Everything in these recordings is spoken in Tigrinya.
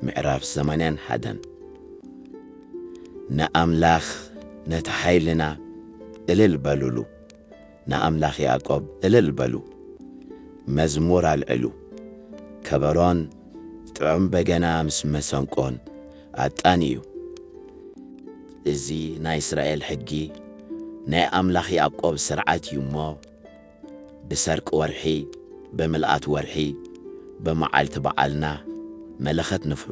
ምዕራፍ 81 ንኣምላኽ ነቲ ሓይልና እልል በሉሉ ንኣምላኽ ያዕቆብ እልል በሉ መዝሙር ኣልዕሉ ከበሮን ጥዑም በገና ምስ መሰንቆን ኣጣንዩ እዚ ናይ እስራኤል ሕጊ ናይ ኣምላኽ ያዕቆብ ስርዓት እዩ እሞ ብሰርቂ ወርሒ ብምልኣት ወርሒ በመዓልቲ በዓልና መለኸት ንፍሑ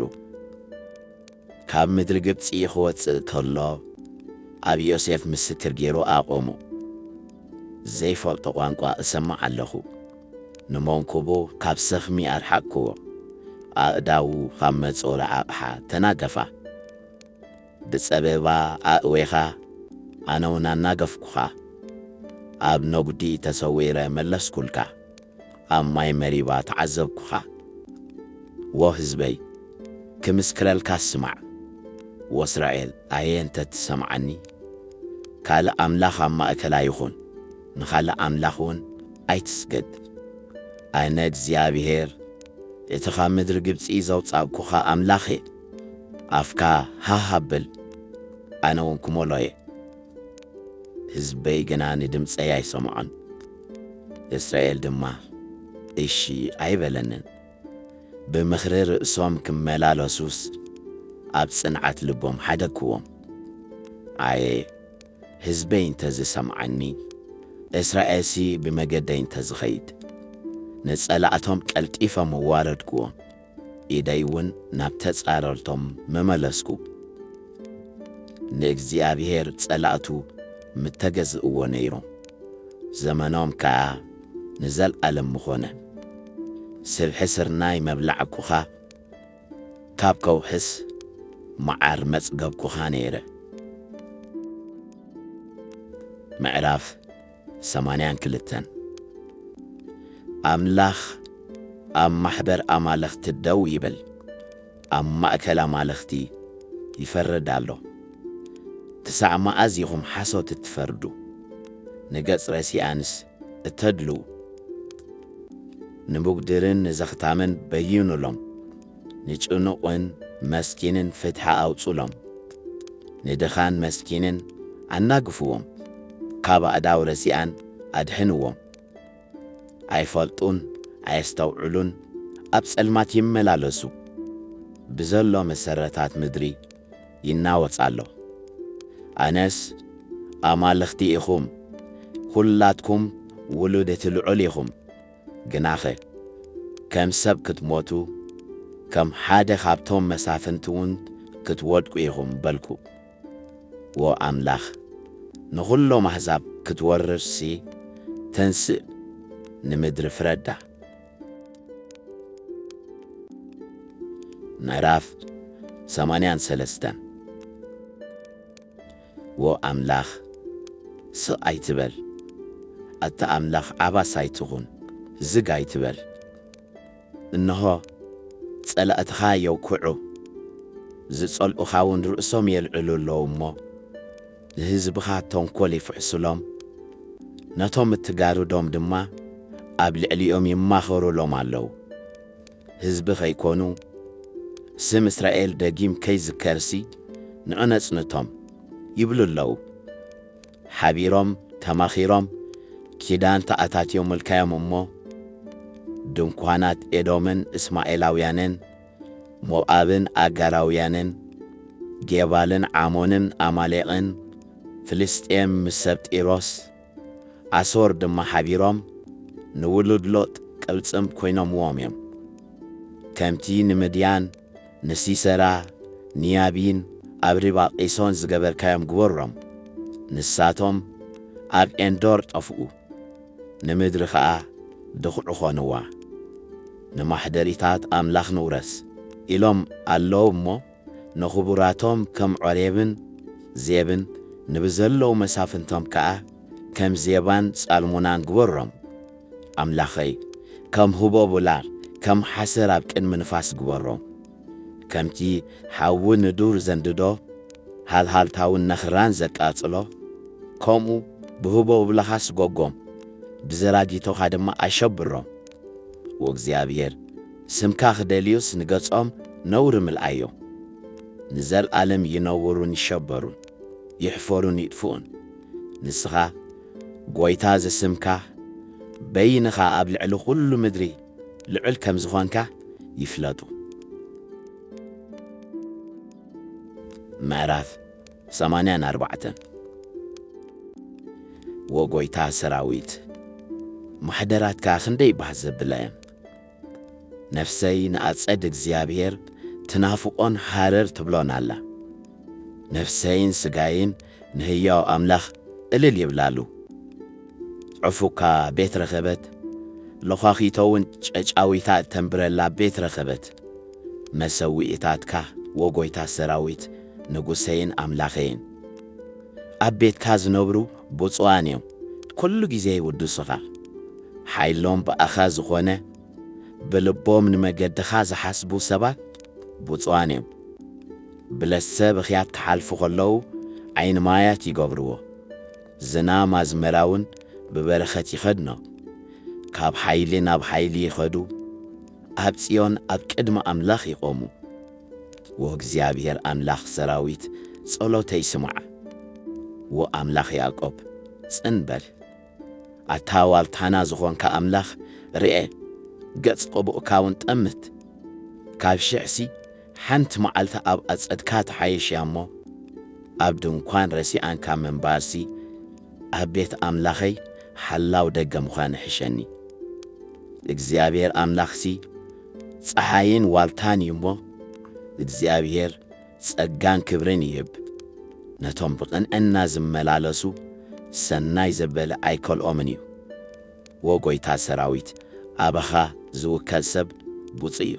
ካብ ምድሪ ግብፂ ክወፅእ ከሎ ኣብ ዮሴፍ ምስክር ገይሩ ኣቆሙ ዘይፈልጦ ቋንቋ እሰማዕ ኣለኹ ንመንኩቡ ካብ ሰኽሚ ኣርሓቅክዎ ኣእዳዉ ካብ መጾር ኣቕሓ ተናገፋ ብጸበባ ኣእዌኻ ኣነ እውን ኣናገፍኩኻ ኣብ ነጕዲ ተሰዊረ መለስኩልካ ኣብ ማይ መሪባ ተዓዘብኩኻ ወ ሕዝበይ ክምስክረልካ ስማዕ ወእስራኤል ኣየ እንተ ትሰምዓኒ ካልእ ኣምላኽ ኣብ ማእከላ ይኹን ንኻልእ ኣምላኽ እውን ኣይትስገድ ኣነ እግዚኣብሔር እቲ ካብ ምድሪ ግብፂ ዘውጻእኩኻ ኣምላኽ እየ ኣፍካ ሃሃብል ኣነ እውን ክመሎ እየ ሕዝበይ ግና ንድምፀይ ኣይሰምዖን እስራኤል ድማ እሺ ኣይበለንን ብምኽሪ ርእሶም ክመላለሱስ ኣብ ጽንዓት ልቦም ሓደግክዎም ኣየ ሕዝበይ እንተ ዝሰምዓኒ እስራኤልሲ ብመገደይ እንተ ዝኸይድ ንጸላእቶም ቀልጢፎም እዋረድክዎም ኢደይ እውን ናብ ተጻረርቶም መመለስኩ ንእግዚኣብሔር ጸላእቱ ምተገዝእዎ ነይሮም ዘመኖም ከዓ ንዘለዓለም ምኾነ ስብሒ ስርናይ መብላዕኩኻ ካብ ከውሕስ መዓር መጽገብኩኻ ነይረ ምዕራፍ 82 ኣምላኽ ኣብ ማሕበር ኣማልኽቲ ደው ይብል ኣብ ማእከል ኣማልኽቲ ይፈርድ ኣሎ ክሳዕ መዓዝ ኢኹም ሓሶት እትፈርዱ ንገጽ ረሲኣንስ እተድልዉ ንብግድርን ንዘኽታምን በይኑሎም ንጭኑቕን መስኪንን ፍትሓ ኣውጹሎም ንድኻን መስኪንን ኣናግፍዎም ካብ ኣእዳው ረሲኣን ኣድሕንዎም ኣይፈልጡን ኣየስተውዕሉን ኣብ ጸልማት ይመላለሱ ብዘሎ መሰረታት ምድሪ ይናወጽ ኣሎ ኣነስ ኣማልኽቲ ኢኹም ኲላትኩም ውሉድ እቲ ልዑል ኢኹም ግናኸ ከም ሰብ ክትሞቱ ከም ሓደ ካብቶም መሳፍንቲ እውን ክትወድቁ ኢኹም በልኩ ወ ኣምላኽ ንኹሎም ኣሕዛብ ክትወርርሲ ተንስእ ንምድሪ ፍረዳ ምዕራፍ 83 ወ ኣምላኽ ስቕ ኣይትበል ኣታ ኣምላኽ ዓባስ ኣይትኹን ዝግ ኣይትበል እንሆ ጸላእትኻ የውክዑ ዝጸልኡኻ እውን ርእሶም የልዕሉ ኣለዉ እሞ ንሕዝብኻ ተንኰል ይፍሕሱሎም ነቶም እትጋርዶም ድማ ኣብ ልዕሊኦም ይማኸሩሎም ኣለዉ ሕዝቢ ኸይኮኑ ስም እስራኤል ደጊም ከይዝከርሲ ንዕነጽንቶም ይብሉ ኣለዉ ሓቢሮም ተማኺሮም ኪዳን ተኣታትዮም ምልካዮም እሞ ድንኳናት ኤዶምን እስማኤላውያንን ሞዓብን ኣጋራውያንን ጌባልን ዓሞንን ኣማሌቕን ፍልስጥኤም ምስ ሰብጢሮስ ኣሶር ድማ ሓቢሮም ንውሉድ ሎጥ ቅልጽም ኮይኖምዎም እዮም ከምቲ ንምድያን ንሲሰራ ንያቢን ኣብ ሪባቂሶን ዝገበርካዮም ግበሮም ንሳቶም ኣብ ኤንዶር ጠፍኡ ንምድሪ ከዓ ድኹዑ ኾንዋ ንማሕደሪታት ኣምላኽ ንውረስ ኢሎም ኣለዉ እሞ ንኽቡራቶም ከም ዖሬብን ዜብን ንብዘለዉ መሳፍንቶም ከዓ ከም ዜባን ጻልሙናን ግበሮም ኣምላኸይ ከም ህቦ ቡላር ከም ሓሰር ኣብ ቅድሚ ንፋስ ግበሮም ከምቲ ሓዊ ንዱር ዘንድዶ ሃልሃልታውን ነኽራን ዘቃጽሎ ከምኡ ብህቦ ብለኻ ስጐጎም ብዘራጊቶኻ ድማ ኣሸብሮም ወእግዚኣብሔር سمكا خدليوس نقصهم نور ملعيو نزل عالم ينورون يشبرون يحفرون يدفون نسخا قويتاز سمكا بينخا قبل علو كل مدري لعل كم زخوانكا يفلطو معراف 84 وقويتا سراويت محدرات كاخندي بحزب بلايم نفسي نأتصدق زيابير تنافقون حارر تبلون الله نفسين سقاين نهيو أملاخ إلل يبلالو عفوكا بيت رخبت لخاخيتون چاويتات تنبرلا بيت رخبت مسويتاتكا وقويتا سراويت نقوسين أملاخين أبيت كاز نبرو بوصوانيو كل جزي ودوسخا حيلون بأخاز غونه بلبوم نمجد خاز حسبو سبا بوصوانيو بلسه بخيات تحالفو خلو عين مايات يقبروه زنا مازمراون ببرخت يخدنا كاب حيلي ناب حيلي يخدو أب سيون أب كدم أملاخ يقومو وغزيابير أملاخ سراويت صلو تيسمع وأملاخ يعقوب سنبل أتاوال تانا زخون كأملاخ رئي قص قبو كاون تأمت كاب شعسي حنت معلتا أب أصدكات حيش يامو أب دنكوان رسي أنكا من بارسي أب بيت أملاخي حلاو دقا مخان حشاني እግዚአብሔር አምላኽሲ ፀሐይን ዋልታን ይሞ እግዚአብሔር ጸጋን ክብርን ይህብ ነቶም ብቕንዕና ዝመላለሱ ሰናይ ዘበለ ኣይከልኦምን እዩ ወጎይታ ሰራዊት ኣባኻ ዝውከል ሰብ ቡፅ እዩ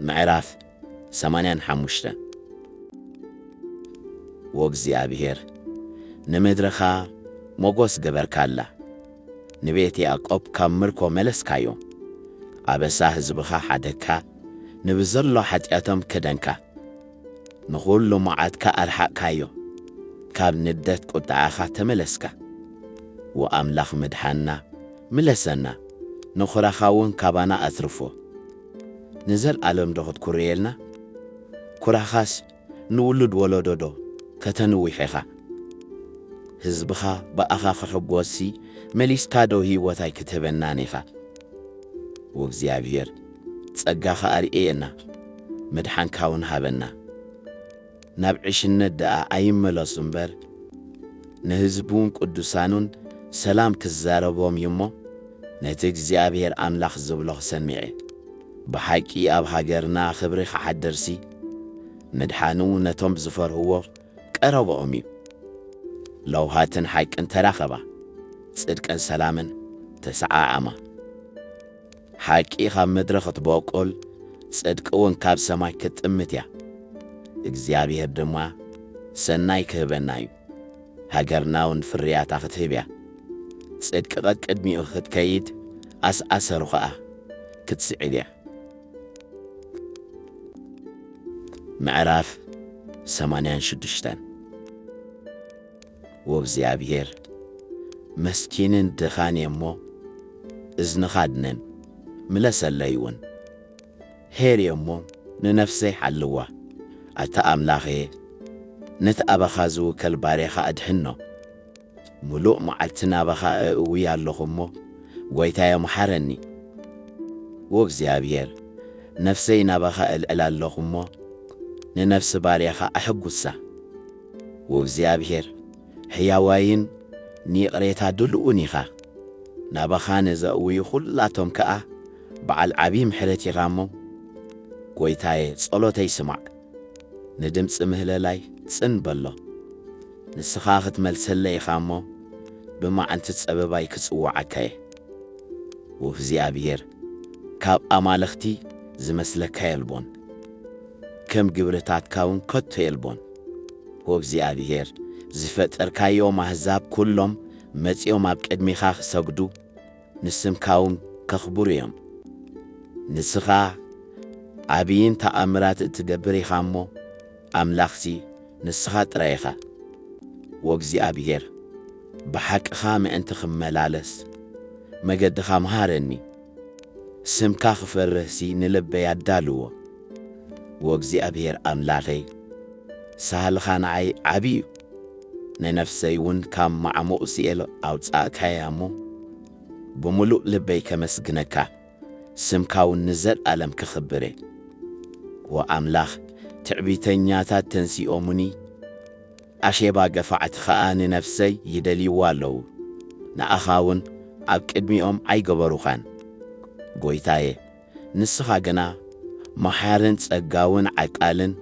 ምዕራፍ 85 ወእግዚአብሔር ንምድረኻ ሞጎስ ገበርካላ نبيت يعقوب كمركو ملسكايو أبسا حزبخا حدكا نبزلو حتياتم كدنكا نقولو معادكا أرحاكايو كاب ندت قطعاخا تملسكا وأملاخ مدحانا ملسنا نخراخاون كابانا أترفو نزل ألم دوخت كوريلنا كوراخاس نولد ولدودو كتنوي حيخا حزبخا بأخا خبوسي مليس كادو هيوتاي كتبنانيخا وغزيابير تصقاخا أرئينا مدحان كاون هابنا نابعشن الدعا أيم ملاسنبر نهزبون قدسانون سلام كزاربوم يمو نتك زيابير أملاخ زبلوخ سنميعي بحاكي أب هاجرنا خبريخ حدرسي مدحانو نتوم بزفر هو كأربو أميو لو هاتن حيك انت راخبا صدقن سلامن تسعى عما حاكي خام مدرخت بوقول صدقون كاب سماي كتمتيا እግዚአብሔር ደማ ሰናይ ክህበናዩ ሃገርናውን ፍርያታ ክትህብያ ጽድቅ ቅድሚኡ ክትከይድ ኣስኣሰሩ ኸኣ ክትስዕል እያ ምዕራፍ 86 ወእግዚአብሔር مسكينن دخان يمو ازنخادنن ملسليون هير يمو ننفسي حلوة أتا أملاخي نتأبخازو كالباريخة أدحنو ملوء معلتنا بخا ويا اللخمو ويتايا محرني وغزيابير نفسي نبخا الألا اللخمو ننفس باريخة أحقوسا وغزيابير حياوين نيقريتا دلؤنيخا نابخان زاوي خلاتهم كأ بعل عبيم حلتي غامو قويتاي صلوتي سمع ندمت مهللاي تسنبلو نسخاخت ملسلي خامو بما أنت تسبباي كسوعكاي وفزيابير كاب أمالختي زمسلك يلبون كم قبرتات كاون كتو يلبون وفزيابير زفت أركايو محزاب كلهم متيوم أبقدمي خاخ سجدو نسم كاون كخبوريهم نسخا عبين تأمرات تجبري خامو أملاخسي نسخا تريخا وغزي أبير بحق خام أنت خمالالس መገድኻ መሃረኒ ስምካ ክፈርህሲ ንልበይ ኣዳልዎ ወእግዚአብሔር ኣምላኸይ ሳህልኻ ንዓይ ዓብዩ ንነፍሰይ እውን ካብ ማዕሙቕ ሲኤል ኣውፃእካያ እሞ ብምሉእ ልበይ ከመስግነካ ስምካ እውን ንዘለኣለም ክኽብር እየ ወኣምላኽ ትዕቢተኛታት ተንሲኦሙኒ ኣሼባ ገፋዕቲ ኸኣ ንነፍሰይ ይደልይዋ ኣለዉ ንኣኻ እውን ኣብ ቅድሚኦም ኣይገበሩኻን ጐይታየ ንስኻ ግና መሓርን ጸጋውን ዓቃልን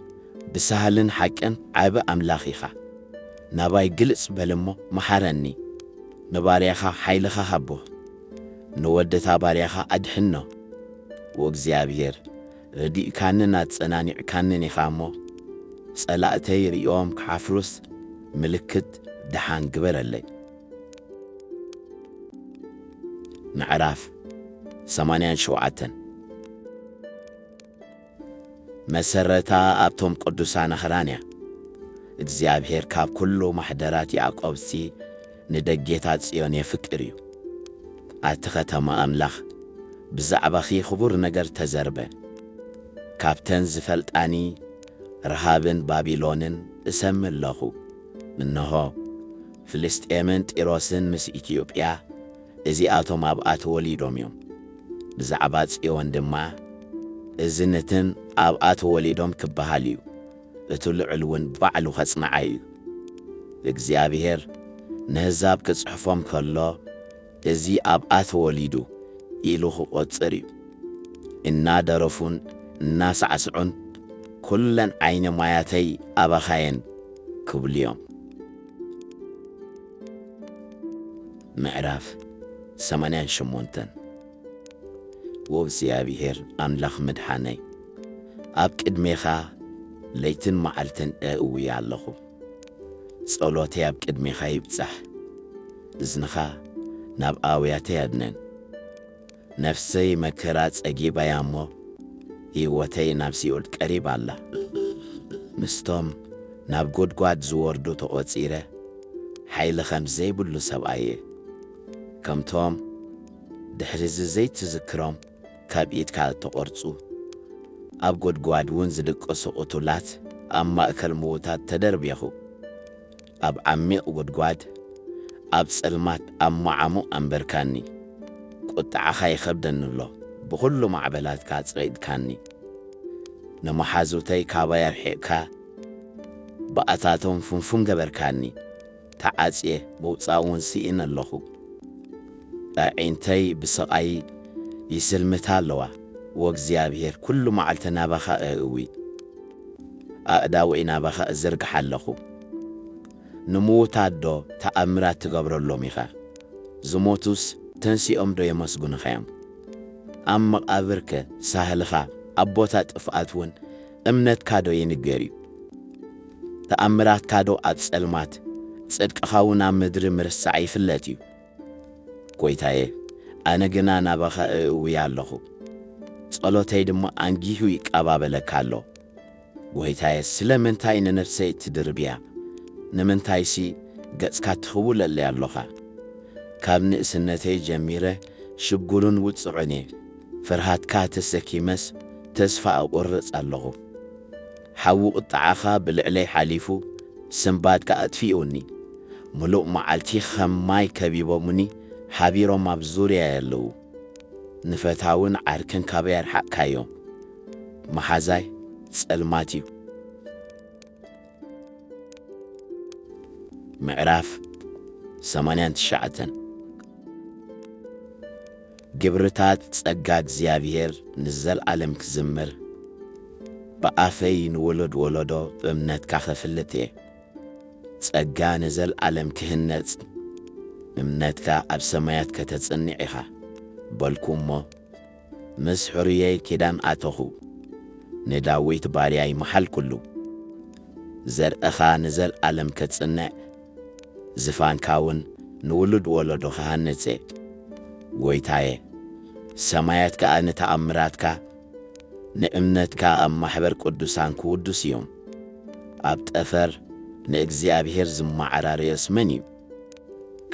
ብሳህልን ሓቅን ዓብ ኣምላኽ ኢኻ ናባይ ግልጽ በል እሞ መሓረኒ ንባርያኻ ሓይልኻ ሃቦህ ንወደታ ባርያኻ ኣድሕኖ ወእግዚአብሔር ረዲእካንን ኣጸናኒዕካንን ኢኻ እሞ ጸላእተይ ርእዮም ክሓፍሩስ ምልክት ድሓን ግበረለይ ምዕራፍ 87 መሰረታ ኣብቶም ቅዱሳን ኣኽራንያ እግዚአብሔር ካብ ኩሉ ማሕደራት ያዕቆብሲ ንደጌታት ጽዮን የፍቅር እዩ ኣቲ ኸተማ ኣምላኽ ብዛዕባኺ ክቡር ነገር ተዘርበ ካብተን ዝፈልጣኒ ረሃብን ባቢሎንን እሰምዕ ኣለኹ እንሆ ፍልስጤምን ጢሮስን ምስ ኢትዮጵያ እዚኣቶም ኣብኣ ተወሊዶም እዮም ብዛዕባ ጽዮን ድማ እዝነትን ኣብኣ ተወሊዶም ክበሃል እዩ እቲ ልዑል እውን ባዕሉ ኸጽንዓ እዩ እግዚአብሔር ንህዛብ ክጽሕፎም ከሎ እዚ ኣብኣ ተወሊዱ ኢሉ ክቖጽር እዩ እናደረፉን እናሳዕስዑን ኩለን ዓይነ ማያተይ ኣባኻየን ክብሉ እዮም ምዕራፍ 88 ወእግዚአብሔር ኣምላኽ መድሓነይ ኣብ ቅድሜኻ ለይትን መዓልትን እእውያ ኣለኹ ጸሎተይ ኣብ ቅድሜኻ ይብጻሕ እዝንኻ ናብ ኣውያተይ ኣድነን ነፍሰይ መከራ ጸጊባያ እሞ ሕይወተይ ናብ ሲኦል ቀሪባ ኣላ ምስቶም ናብ ጐድጓድ ዝወርዱ ተቖጺረ ሓይሊ ኸም ዘይብሉ ሰብኣየ ከምቶም ድሕሪዚ ዘይትዝክሮም ካብ ኢድካ ተቖርጹ ኣብ ጐድጓድ እውን ዝድቀሱ ቕቱላት ኣብ ማእከል ምዉታት ተደርብየኹ ኣብ ዓሚቕ ጕድጓድ ኣብ ጸልማት ኣብ መዓሙቕ ኣንበርካኒ ቁጥዓኻ ይኸብደኒ ኣሎ ብኹሉ ማዕበላትካ ጽረይድካኒ ንመሓዙተይ ካባይ ኣርሒቕካ በኣታቶም ፍንፉን ገበርካኒ ተዓጽየ ምውፃእ እውን ስኢን ኣለኹ ኣዒንተይ ብስቓይ ይስልምታ ኣለዋ ወእግዚአብሔር ኩሉ መዓልቲ ናባኻ እእዊ ኣእዳወይ ናባኻ እዝርግሕ ኣለኹ ንምዉታት ዶ ተኣምራት ትገብረሎም ኢኻ ዝሞቱስ ተንሲኦም ዶ የመስጉንኻ እዮም ኣብ መቓብርከ ሳህልኻ ኣብ ቦታ ጥፍኣት እውን እምነትካ ዶ ይንገር እዩ ተኣምራትካ ዶ ኣብ ጸልማት ጽድቅኻ እውን ኣብ ምድሪ ምርሳዕ ይፍለጥ እዩ ጐይታየ ኣነ ግና ናባኻ እእውያ ኣለኹ ጸሎተይ ድማ ኣንጊሁ ይቀባበለካ ኣሎ ጐይታየ ስለምንታይ ንነፍሰይ ትድርብያ ንምንታይሲ ገጽካ ትኽውለለይ ኣለኻ ካብ ንእስነተይ ጀሚረ ሽጉርን ውጽዑን እየ ፍርሃትካ ተሰኪመስ ተስፋ ኣቑርጽ ኣለኹ ሓዊ ቕጥዓኻ ብልዕለይ ሓሊፉ ስምባድካ ኣጥፊኡኒ ምሉእ መዓልቲ ኸም ማይ ከቢቦሙኒ ሓቢሮም ኣብ ዙርያ ኣለዉ ንፈታውን ዓርክን ካበይ ኣርሓቕካዮም መሓዛይ ጸልማት እዩ ምዕራፍ 89 ግብርታት ጸጋ እግዚኣብሔር ንዘለዓለም ክዝምር ብኣፈይ ንውሉድ ወለዶ እምነትካ ኸፍልጥ እየ ጸጋ ንዘለዓለም ክህነጽ እምነትካ ኣብ ሰማያት ከተጽኒዕ ኢኻ በልኩ እሞ ምስ ሕሩየይ ኪዳን ኣተኹ ንዳዊት ባርያ ይመሓል ኩሉ ዘርአኻ ንዘለዓለም ከጽንዕ ዝፋንካ እውን ንውሉድ ወለዶ ኸሃንጽ ጐይታየ ሰማያት ከኣ ንተኣምራትካ ንእምነትካ ኣብ ማሕበር ቅዱሳን ክውዱስ እዮም ኣብ ጠፈር ንእግዚአብሔር ዝመዓራርየስ መን እዩ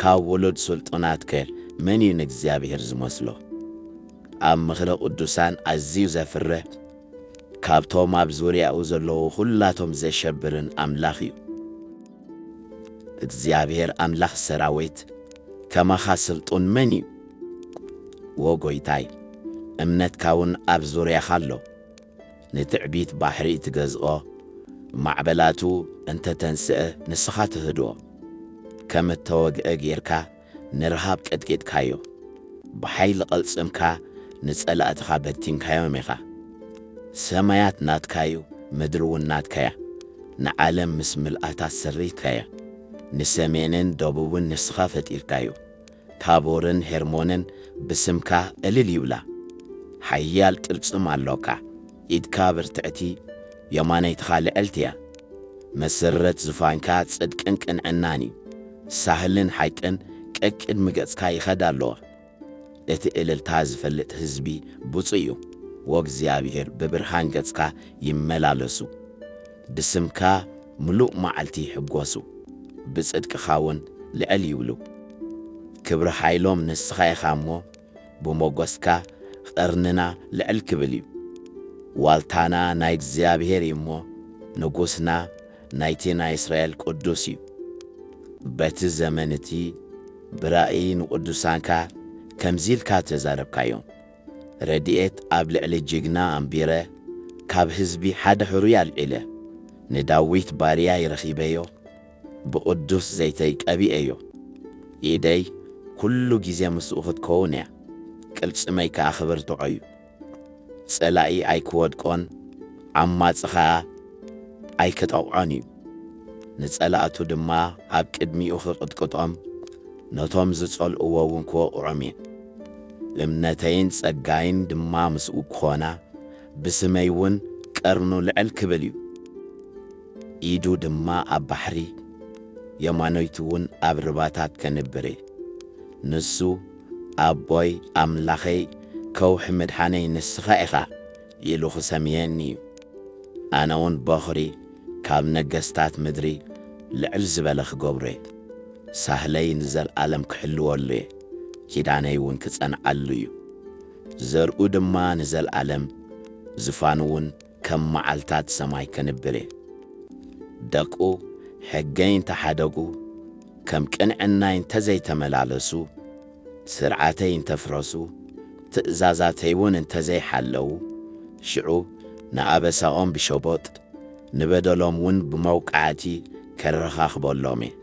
ካብ ውሉድ ስልጡናትከ من ينግዚابير زمسلو أم مخلق قدوسان أزيو زفره كابتوم أبزوريا أوزلو خلاتهم زي شبرن أملاخيو እግዚአብሔር አምላኽ ሰራዊት ከማኻ ስልጡን መን እዩ ወጎይታይ እምነትካውን ኣብ ዙርያኻ ኣሎ ንትዕቢት ባሕሪ ትገዝኦ ማዕበላቱ እንተተንስአ ንስኻ ትህድኦ ከም እተወግአ ጌርካ ንርሃብ ቀጥቂጥካዮ ብሓይሊ ቐልጽምካ ንጸላእትኻ በቲንካዮም ኢኻ ሰማያት ናትካዩ ምድሪ እውን ናትካያ ንዓለም ምስ ምልኣታ ሰሪትካያ ንሰሜንን ደቡብን ንስኻ ፈጢርካዮ ታቦርን ሄርሞንን ብስምካ እልል ይብላ ሓያል ቅልጽም ኣለካ ኢድካ ብርትዕቲ የማነይትኻ ልዕልቲ እያ መሰረት ዙፋንካ ጽድቅን ቅንዕናን እዩ ሳህልን ሓይቅን ቀቅድ ምገጽካ ይኸዳ ኣለዎ እቲ እልልታ ዝፈልጥ ህዝቢ ብፁዕ እዩ ወእግዚአብሔር ብብርሃን ገጽካ ይመላለሱ ብስምካ ምሉእ መዓልቲ ይሕጐሱ ብጽድቅኻውን ልዕል ይብሉ ክብሪ ሓይሎም ንስኻ ኢኻ እሞ ብሞገስካ ቐርንና ልዕል ክብል እዩ ዋልታና ናይ እግዚኣብሔር እዩ እሞ ንጉስና ናይቲ ናይ እስራኤል ቅዱስ እዩ በቲ ዘመን እቲ ብራእይ ንቅዱሳንካ ከምዚ ኢልካ ተዛረብካዮም ረድኤት ኣብ ልዕሊ ጅግና ኣንቢረ ካብ ህዝቢ ሓደ ሕሩይ ኣልዒለ ንዳዊት ባርያ ይረኺበዮ ብቅዱስ ዘይተይ ቀቢአዮ ኢደይ ኩሉ ጊዜ ምስኡ ክትከውን እያ ቅልጽመይ ከዓ ኽብርትዖ እዩ ጸላኢ ኣይክወድቆን ዓማጽኻ ኣይክጠቕዖን እዩ ንጸላእቱ ድማ ኣብ ቅድሚኡ ክቕጥቅጦም ነቶም ዝጸልእዎ እውን ክወቕዖም እየ እምነተይን ጸጋይን ድማ ምስኡ ክኾና ብስመይ እውን ቀርኑ ልዕል ክብል እዩ ኢዱ ድማ ኣብ ባሕሪ የማነይቱ እውን ኣብ ርባታት ከንብር ንሱ ኣቦይ ኣምላኸይ ከውሒ መድሓነይ ንስኻ ኢኻ ኢሉ ክሰምየኒ እዩ ኣነ እውን በኽሪ ካብ ነገሥታት ምድሪ ልዕል ዝበለ ክገብሮ እየ ሳህለይ ንዘለዓለም ክሕልወሉ እየ ኪዳነይ እውን ክጸንዓሉ እዩ ዘርኡ ድማ ንዘለዓለም ዝፋኑ እውን ከም መዓልታት ሰማይ ከንብር እየ ደቁ ሕገይ እንተሓደጉ ከም ቅንዕናይ እንተዘይተመላለሱ ስርዓተይ እንተፍረሱ ትእዛዛተይ እውን እንተዘይሓለዉ ሽዑ ንኣበሳኦም ብሸቦጥ ንበደሎም እውን ብመውቃዕቲ ከረኻኽበሎም እየ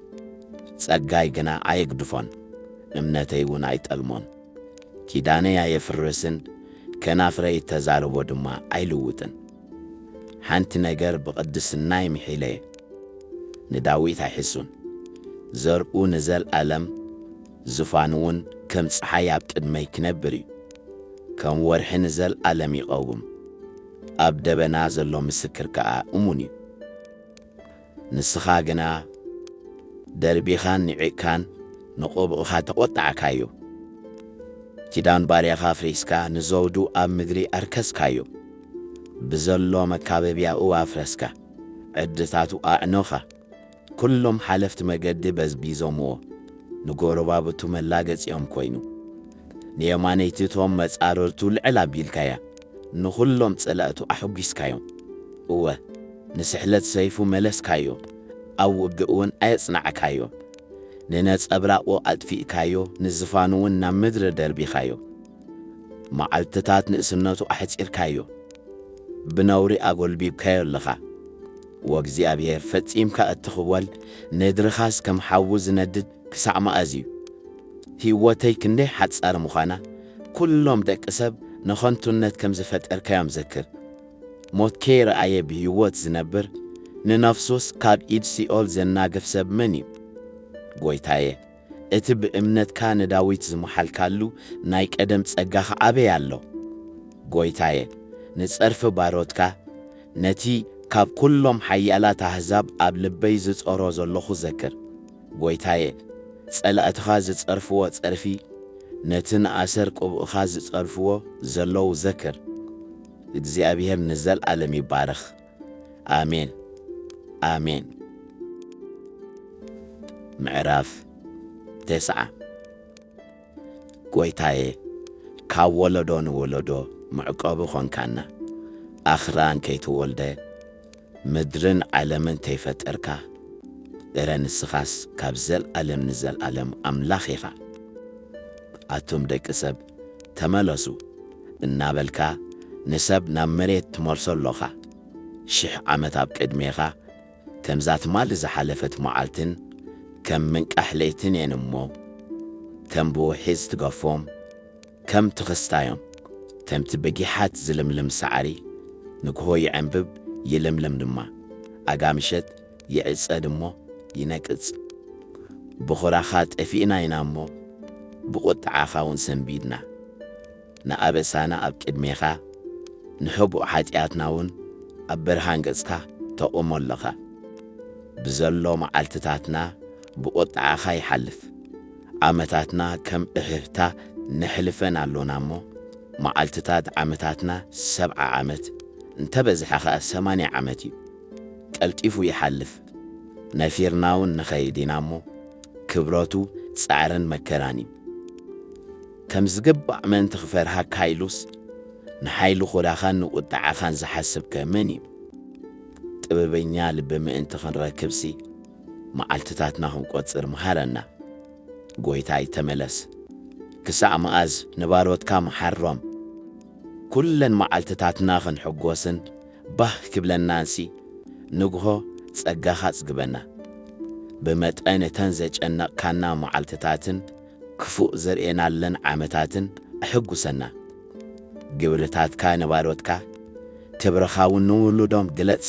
ጸጋይ ግና ኣየግድፎን እምነተይ እውን ኣይጠልሞን ኪዳነይ ኣየፍርስን ከናፍረይ ተዛርቦ ድማ ኣይልውጥን ሓንቲ ነገር ብቕድስና ይምሒለ እየ ንዳዊት ኣይሕሱን ዘርኡ ንዘለዓለም ዝፋኑ እውን ከም ፀሓይ ኣብ ቅድመይ ክነብር እዩ ከም ወርሒ ንዘለዓለም ይቐውም ኣብ ደበና ዘሎ ምስክር ከዓ እሙን እዩ ንስኻ ግና ደርቢኻን ንዕካን ንቑብቕኻ ተቖጣዕካዮ ኪዳን ባርያኻ ፍሪስካ ንዘውዱ ኣብ ምድሪ ኣርከስካዮ ብዘሎ መካበቢያኡ ኣፍረስካ ዕድታቱ ኣዕኖኻ ኩሎም ሓለፍቲ መገዲ በዝቢዞምዎ ንጎረባብቱ መላገጺኦም ኮይኑ ንየማነይትቶም መጻረርቱ ልዕል ኣቢልካያ ንኹሎም ጸላእቱ ኣሕጒስካዮም እወ ንስሕለት ሰይፉ መለስካዮ ኣብ ውግእ እውን ኣየጽናዕካዮ ንነጸብራቑ ኣጥፊእካዮ ንዝፋኑ እውን ናብ ምድሪ ደርቢኻዮ መዓልትታት ንእስነቱ ኣሕጺርካዮ ብነውሪ ኣጐልቢብካዮ ኣለኻ ወእግዚአብሔር ፈጺምካ እትኽወል ንድርኻስ ከም ሓዊ ዝነድድ ክሳዕ መኣዝ እዩ ህይወተይ ክንደይ ሓጻር ምዃና ኩሎም ደቂ ሰብ ንኸንቱነት ከም ዝፈጠርካዮም ዘክር ሞት ከይረኣየ ብህይወት ዝነብር ንነፍሱስ ካብ ኢድ ሲኦል ዘናግፍ ሰብ መን እዩ ጐይታየ እቲ ብእምነትካ ንዳዊት ዝመሓልካሉ ናይ ቀደም ጸጋኻ ኣበይ ኣሎ ጐይታየ ንጸርፊ ባሮትካ ነቲ ካብ ኩሎም ሓያላት ኣሕዛብ ኣብ ልበይ ዝጸሮ ዘለኹ ዘክር ጐይታየ ጸላእትኻ ዝጸርፍዎ ጸርፊ ነቲ ንኣሰር ቁብኡኻ ዝጸርፍዎ ዘለዉ ዘክር እግዚኣብሔር ንዘለዓለም ይባርኽ ኣሜን ኣሜን ምዕራፍ 9 ጐይታዬ ካብ ወለዶ ንወለዶ ምዕቆቢ ኾንካና ኣኽራን ከይትወልደ ምድርን ዓለምን ተይፈጠርካ እረ ንስኻስ ካብ ዘለዓለም ንዘለዓለም ኣምላኽ ኢኻ ኣቶም ደቂ ሰብ ተመለሱ እናበልካ ንሰብ ናብ መሬት ትመልሶ ኣለኻ 1000 ዓመት ኣብ ቅድሜኻ ከምዛ ትማሊ ዝሓለፈት መዓልትን ከም ምንቃሕ ለይትን እየን እሞ ከም ብውሒዝ ትገፎም ከም ትኽስታዮም ተምቲ በጊሓት ዝልምልም ሳዕሪ ንግሆ ይዕንብብ ይልምልም ድማ ኣጋምሸት ይዕጸድ እሞ ይነቅጽ ብኹራኻ ጠፊእና ኢና እሞ ብቁጥዓኻ እውን ሰንቢድና ንኣበሳና ኣብ ቅድሜኻ ንሕቡእ ኃጢኣትና እውን ኣብ ብርሃን ገጽካ ተቆሞ ኣለኻ ብዘሎ መዓልትታትና ብቁጥዓኻ ይሓልፍ ዓመታትና ከም እህህታ ንሕልፈን ኣሎና እሞ መዓልትታት ዓመታትና 70 ዓመት እንተበዝሐ ኸ 80 ዓመት እዩ ቀልጢፉ ይሓልፍ ነፊርና እውን ንኸይድ ኢና እሞ ክብረቱ ጻዕርን መከራን እዩ ከም ዝግባእ መንቲ ክፈርሃካ ኢሉስ ንሓይሊ ኹዳኻን ንቁጥዓኻን ዝሓስብከ መን እዩ ጥበበኛ ልቢ ምእንቲ ክንረክብሲ መዓልትታትና ክንቈጽር መሃረና ጐይታይ ተመለስ ክሳዕ መዓዝ ንባሮትካ መሓሮም ኩለን መዓልትታትና ክንሕጐስን ባህ ክብለናንሲ ንግሆ ጸጋኻ ጽግበና ብመጠን እተን ዘጨነቕካና መዓልትታትን ክፉእ ዘርኤናለን ዓመታትን ኣሕጉሰና ግብርታትካ ንባሮትካ ክብርኻ እውን ንውሉዶም ግለጽ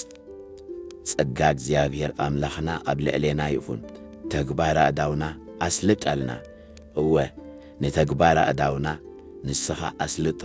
ጸጋ እግዚኣብሔር ኣምላኽና ኣብ ልዕሌና ይኹን ተግባር ኣእዳውና ኣስልጠልና እወ ንተግባር ኣእዳውና ንስኻ ኣስልጦ